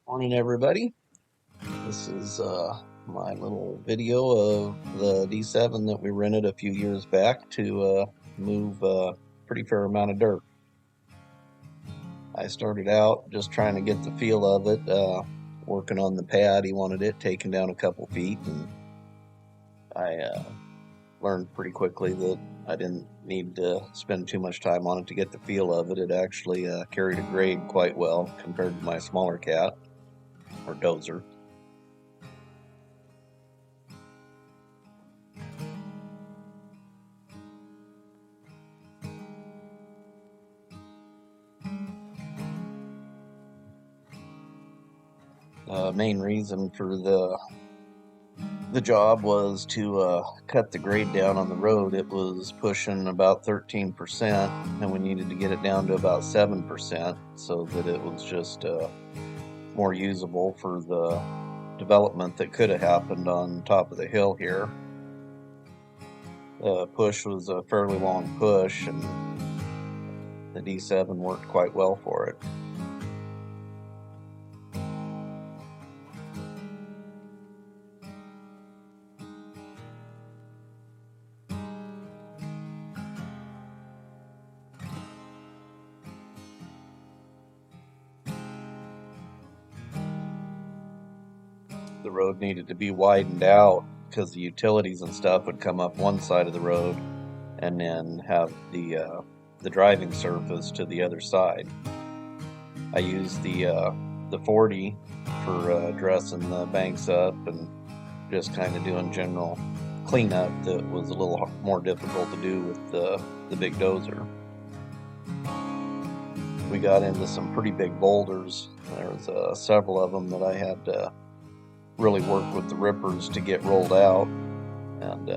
Morning, everybody. This is my little video of the D7 that we rented a few years back to move a pretty fair amount of dirt. I started out just trying to get the feel of it, working on the pad. He wanted it taken down a couple feet, and I learned pretty quickly that I didn't need to spend too much time on it to get the feel of it. It actually carried a grade quite well compared to my smaller cat, or dozer. Main reason for the job was to cut the grade down on the road. It was pushing about 13%, and we needed to get it down to about 7% so that it was just more usable for the development that could have happened on top of the hill here. The push was a fairly long push, and the D7 worked quite well for it. The road needed to be widened out because the utilities and stuff would come up one side of the road and then have the driving surface to the other side. I used the 40 for dressing the banks up and just kind of doing general cleanup that was a little more difficult to do with the big dozer. We got into some pretty big boulders. There was several of them that I had to really work with the rippers to get rolled out, and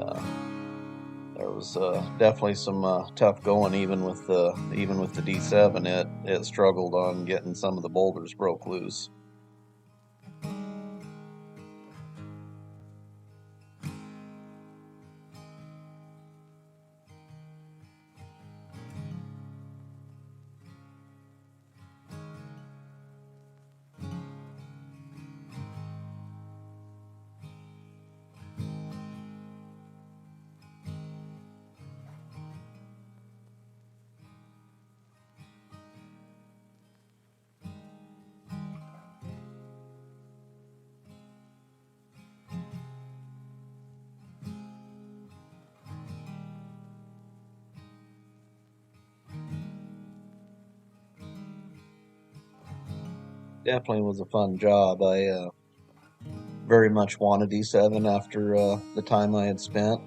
there was definitely some tough going even with the D7. It struggled on getting some of the boulders broke loose. Definitely was a fun job. I very much wanted D7 after the time I had spent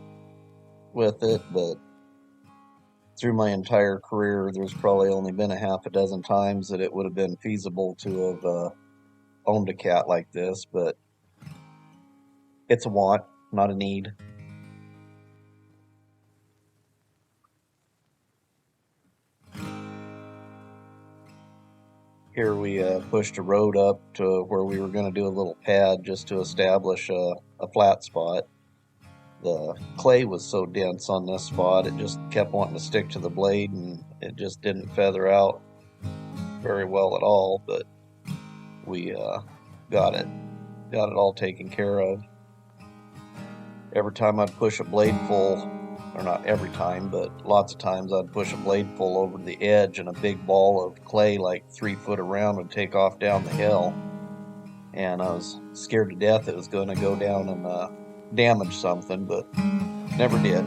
with it, but through my entire career, there's probably only been a half a dozen times that it would have been feasible to have owned a cat like this, but it's a want, not a need. Here we pushed a road up to where we were going to do a little pad just to establish a flat spot. The clay was so dense on this spot, it just kept wanting to stick to the blade, and it just didn't feather out very well at all, but we got it all taken care of. Every time I'd push a blade full, or not every time, but lots of times I'd push a blade full over the edge, and a big ball of clay like 3 foot around would take off down the hill, and I was scared to death it was going to go down and damage something, but never did.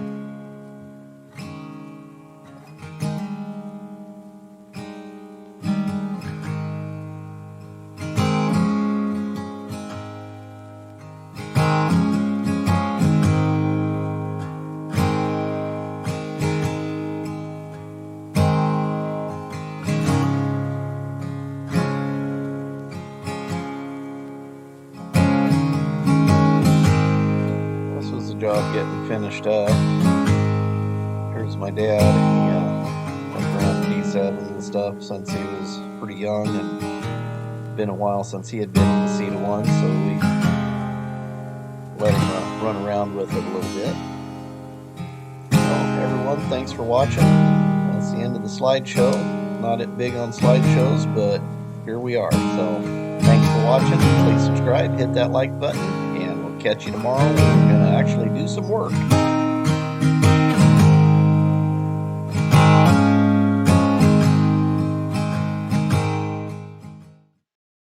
Job getting finished up. Here's my dad. He went around D7 and stuff since he was pretty young, and been a while since he had been in the seat of one, so we let him run around with it a little bit. So everyone, thanks for watching. That's the end of the slideshow. Not big on slideshows, but here we are. So thanks for watching. Please subscribe, hit that like button, and we'll catch you tomorrow when we're going to actually do some work.